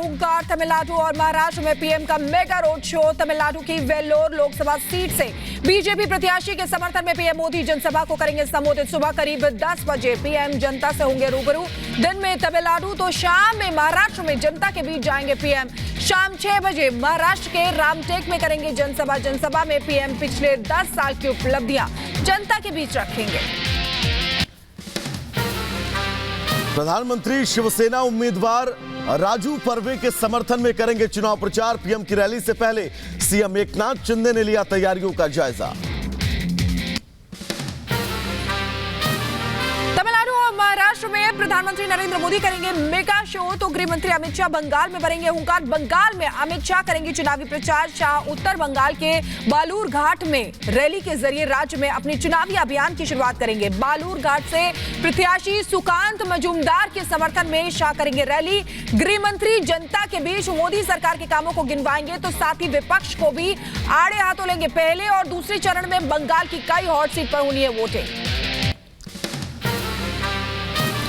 हुंकार, तमिलनाडु और महाराष्ट्र में पीएम का मेगा रोड शो। तमिलनाडु की वेल्लोर लोकसभा सीट से बीजेपी प्रत्याशी के समर्थन में पीएम मोदी जनसभा को करेंगे संबोधित। सुबह करीब 10 बजे पीएम जनता से होंगे रूबरू। दिन में तमिलनाडु तो शाम में महाराष्ट्र में जनता के बीच जाएंगे पीएम। शाम 6 बजे महाराष्ट्र के रामटेक में करेंगे जनसभा। जनसभा में पीएम पिछले 10 साल की उपलब्धियां जनता के बीच रखेंगे। प्रधानमंत्री शिवसेना उम्मीदवार राजू परवे के समर्थन में करेंगे चुनाव प्रचार। पीएम की रैली से पहले सीएम एकनाथ शिंदे ने लिया तैयारियों का जायजा। तमिलनाडु और महाराष्ट्र में प्रधानमंत्री नरेंद्र मोदी करेंगे मेगा शो, तो गृह मंत्री अमित शाह बंगाल में भरेंगे हुंकार। बंगाल में अमित शाह करेंगे चुनावी प्रचार। शाह उत्तर बंगाल के बालूरघाट में रैली के जरिए राज्य में अपने चुनावी अभियान की शुरुआत करेंगे। बालूरघाट से प्रत्याशी सुकांत मजूमदार के समर्थन में शाह करेंगे रैली। गृह मंत्री जनता के बीच मोदी सरकार के कामों को गिनवाएंगे, तो साथ ही विपक्ष को भी आड़े हाथों लेंगे। पहले और दूसरे चरण में बंगाल की कई हॉट सीट पर होनी है वोटिंग।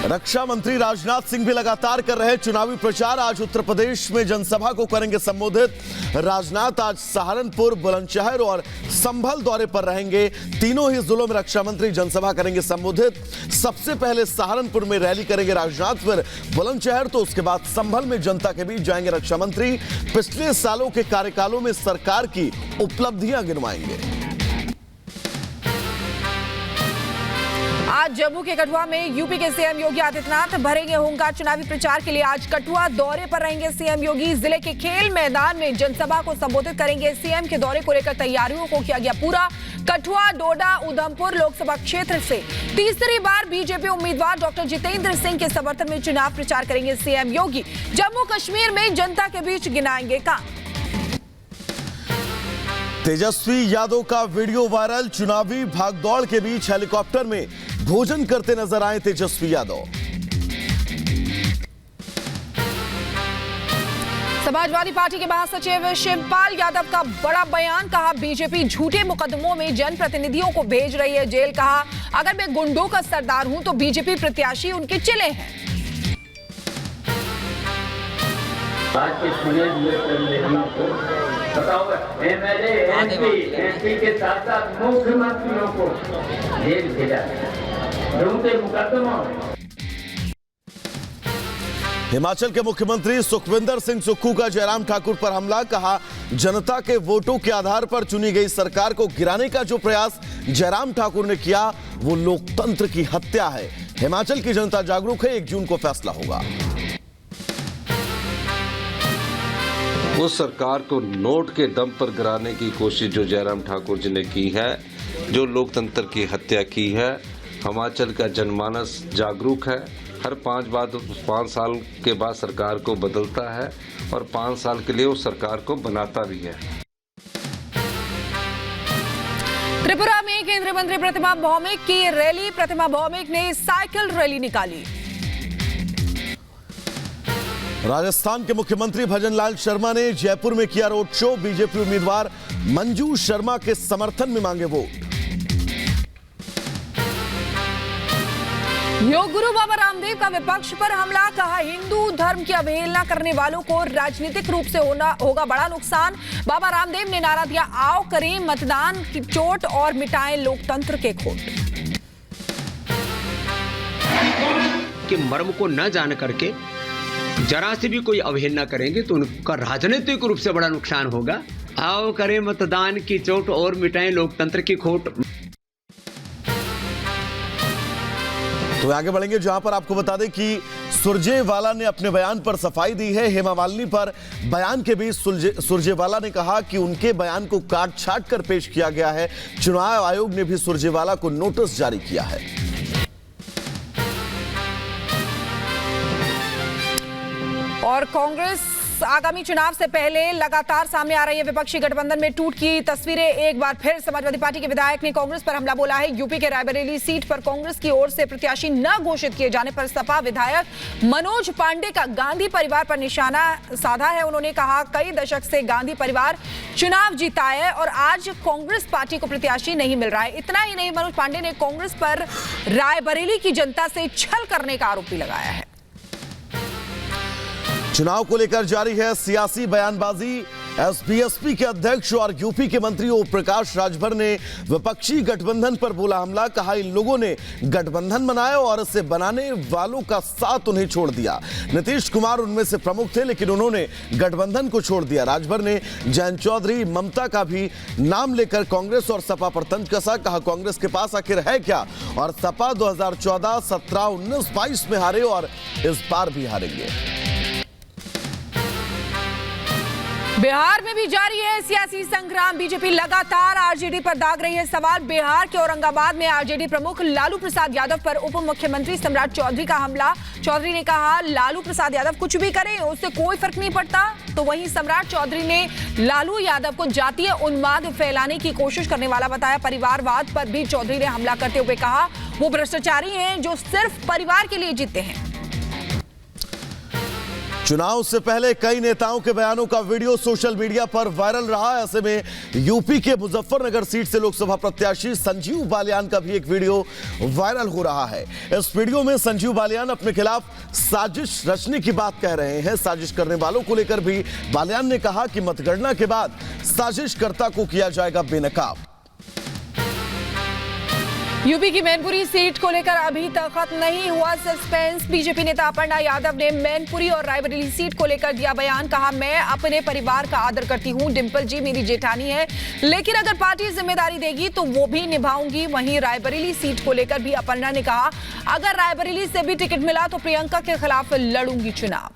रक्षा मंत्री राजनाथ सिंह भी लगातार कर रहे चुनावी प्रचार। आज उत्तर प्रदेश में जनसभा को करेंगे संबोधित। राजनाथ आज सहारनपुर, बुलंदशहर और संभल दौरे पर रहेंगे। तीनों ही जिलों में रक्षा मंत्री जनसभा करेंगे संबोधित। सबसे पहले सहारनपुर में रैली करेंगे राजनाथ, फिर बुलंदशहर, तो उसके बाद संभल में जनता के बीच जाएंगे रक्षा मंत्री। पिछले सालों के कार्यकालों में सरकार की उपलब्धियां गिनवाएंगे। आज जम्मू के कठुआ में यूपी के सीएम योगी आदित्यनाथ भरेंगे हुंकार। चुनावी प्रचार के लिए आज कठुआ दौरे पर रहेंगे सीएम योगी। जिले के खेल मैदान में जनसभा को संबोधित करेंगे। सीएम के दौरे को लेकर तैयारियों को किया गया पूरा। कठुआ, डोडा, उधमपुर लोकसभा क्षेत्र से तीसरी बार बीजेपी उम्मीदवार डॉक्टर जितेंद्र सिंह के समर्थन में चुनाव प्रचार करेंगे सीएम योगी। जम्मू कश्मीर में जनता के बीच गिनाएंगे काम। तेजस्वी यादव का वीडियो वायरल। चुनावी भागदौड़ के बीच हेलीकॉप्टर में भोजन करते नजर आए तेजस्वी यादव। समाजवादी पार्टी के महासचिव शिवपाल यादव का बड़ा बयान। कहा बीजेपी झूठे मुकदमों में जनप्रतिनिधियों को भेज रही है जेल। कहा अगर मैं गुंडों का सरदार हूं तो बीजेपी प्रत्याशी उनके चिले हैं। बताओ एमएलए, एमपी के साथ साथ मुख्यमंत्रियों को जेल भेजा झूठे मुकदमों में। हिमाचल के मुख्यमंत्री सुखविंदर सिंह सुक्खू का जयराम ठाकुर पर हमला। कहा जनता के वोटों के आधार पर चुनी गई सरकार को गिराने का जो प्रयास जयराम ठाकुर ने किया वो लोकतंत्र की हत्या है। हिमाचल की जनता जागरूक है, 1 जून को फैसला होगा। उस सरकार को नोट के दम पर गिराने की कोशिश जो जयराम ठाकुर जी ने की है, जो लोकतंत्र की हत्या की है। हिमाचल का जनमानस जागरूक है। हर 5 साल के बाद सरकार को बदलता है और 5 साल के लिए उस सरकार को बनाता भी है। त्रिपुरा में केंद्रीय मंत्री प्रतिमा भौमिक की रैली। प्रतिमा भौमिक ने साइकिल रैली निकाली। राजस्थान के मुख्यमंत्री भजनलाल शर्मा ने जयपुर में किया रोड शो। बीजेपी उम्मीदवार मंजू शर्मा के समर्थन में मांगे वोट। योग गुरु बाबा रामदेव का विपक्ष पर हमला। कहा हिंदू धर्म की अवहेलना करने वालों को राजनीतिक रूप से होगा बड़ा नुकसान। बाबा रामदेव ने नारा दिया आओ करें मतदान की चोट और मिटाएं लोकतंत्र के खोट। के मर्म को न जान करके जरा से भी कोई अवहेलना करेंगे तो उनका राजनीतिक रूप से बड़ा नुकसान होगा। आओ करें मतदान की चोट और मिटाएं लोकतंत्र की खोट। तो आगे बढ़ेंगे जहां पर आपको बता दें कि सुरजेवाला ने अपने बयान पर सफाई दी है। हेमा मालिनी पर बयान के बीच सुरजेवाला ने कहा कि उनके बयान को काट छाट कर पेश किया गया है। चुनाव आयोग ने भी सुरजेवाला को नोटिस जारी किया है। और कांग्रेस आगामी चुनाव से पहले लगातार सामने आ रही है विपक्षी गठबंधन में टूट की तस्वीरें। एक बार फिर समाजवादी पार्टी के विधायक ने कांग्रेस पर हमला बोला है। यूपी के रायबरेली सीट पर कांग्रेस की ओर से प्रत्याशी न घोषित किए जाने पर सपा विधायक मनोज पांडे का गांधी परिवार पर निशाना साधा है। उन्होंने कहा कई दशक से गांधी परिवार चुनाव जीता है और आज कांग्रेस पार्टी को प्रत्याशी नहीं मिल रहा है। इतना ही नहीं, मनोज पांडे ने कांग्रेस पर रायबरेली की जनता से छल करने का आरोप भी लगाया है। चुनाव को लेकर जारी है सियासी बयानबाजी। एसपी के अध्यक्ष और यूपी के मंत्री ओम प्रकाश राजभर ने विपक्षी गठबंधन पर बोला हमला। कहा इन लोगों ने गठबंधन बनाया और इसे बनाने वालों का साथ उन्हें छोड़ दिया। नीतीश कुमार उनमें से प्रमुख थे, लेकिन उन्होंने गठबंधन को छोड़ दिया। राजभर ने जयंत चौधरी, ममता का भी नाम लेकर कांग्रेस और सपा पर तंज कसा। कहा कांग्रेस के पास आखिर है क्या, और सपा 2014, 17, 19, 22 में हारे और इस बार भी हारेंगे। बिहार में भी जारी है सियासी संग्राम। बीजेपी लगातार आरजेडी पर दाग रही है सवाल। बिहार के औरंगाबाद में आरजेडी प्रमुख लालू प्रसाद यादव पर उप मुख्यमंत्री सम्राट चौधरी का हमला। चौधरी ने कहा लालू प्रसाद यादव कुछ भी करें उससे कोई फर्क नहीं पड़ता। तो वहीं सम्राट चौधरी ने लालू यादव को जातीय उन्माद फैलाने की कोशिश करने वाला बताया। परिवारवाद पर भी चौधरी ने हमला करते हुए कहा वो भ्रष्टाचारी हैं जो सिर्फ परिवार के लिए जीते हैं। चुनाव से पहले कई नेताओं के बयानों का वीडियो सोशल मीडिया पर वायरल रहा। ऐसे में यूपी के मुजफ्फरनगर सीट से लोकसभा प्रत्याशी संजीव बालियान का भी एक वीडियो वायरल हो रहा है। इस वीडियो में संजीव बालियान अपने खिलाफ साजिश रचने की बात कह रहे हैं। साजिश करने वालों को लेकर भी बालियान ने कहा कि मतगणना के बाद साजिशकर्ता को किया जाएगा बेनकाब। यूपी की मैनपुरी सीट को लेकर अभी तक खत्म नहीं हुआ सस्पेंस। बीजेपी नेता अपर्णा यादव ने मैनपुरी और रायबरेली सीट को लेकर दिया बयान। कहा मैं अपने परिवार का आदर करती हूं, डिंपल जी मेरी जेठानी है, लेकिन अगर पार्टी जिम्मेदारी देगी तो वो भी निभाऊंगी। वहीं रायबरेली सीट को लेकर भी अपर्णा ने कहा अगर रायबरेली से भी टिकट मिला तो प्रियंका के खिलाफ लड़ूंगी चुनाव।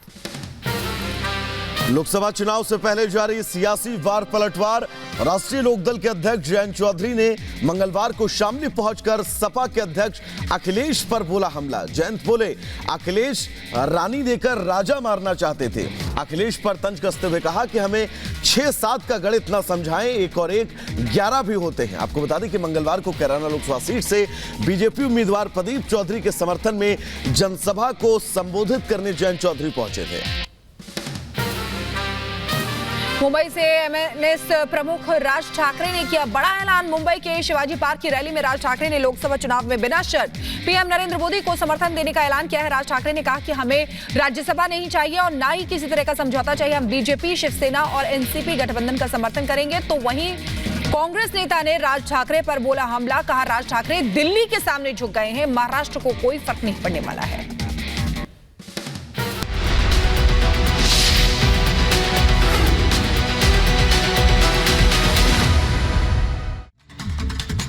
लोकसभा चुनाव से पहले जारी सियासी वार पलटवार। राष्ट्रीय लोकदल के अध्यक्ष जयंत चौधरी ने मंगलवार को शामली पहुंचकर सपा के अध्यक्ष अखिलेश पर बोला हमला। जयंत बोले अखिलेश रानी देकर राजा मारना चाहते थे। अखिलेश पर तंज कसते हुए कहा कि हमें 6-7 का गणित न समझाएं, 1 और 1 11 भी होते हैं। आपको बता दें कि मंगलवार को कैराना लोकसभा सीट से बीजेपी उम्मीदवार प्रदीप चौधरी के समर्थन में जनसभा को संबोधित करने जयंत चौधरी पहुंचे थे। मुंबई से एमएनएस प्रमुख राज ठाकरे ने किया बड़ा ऐलान। मुंबई के शिवाजी पार्क की रैली में राज ठाकरे ने लोकसभा चुनाव में बिना शर्त पीएम नरेंद्र मोदी को समर्थन देने का ऐलान किया है। राज ठाकरे ने कहा कि हमें राज्यसभा नहीं चाहिए और ना ही किसी तरह का समझौता चाहिए। हम बीजेपी, शिवसेना और एनसीपी गठबंधन का समर्थन करेंगे। तो वहीं कांग्रेस नेता ने राज ठाकरे पर बोला हमला। कहा राज ठाकरे दिल्ली के सामने झुक गए हैं, महाराष्ट्र को कोई फर्क नहीं पड़ने वाला है।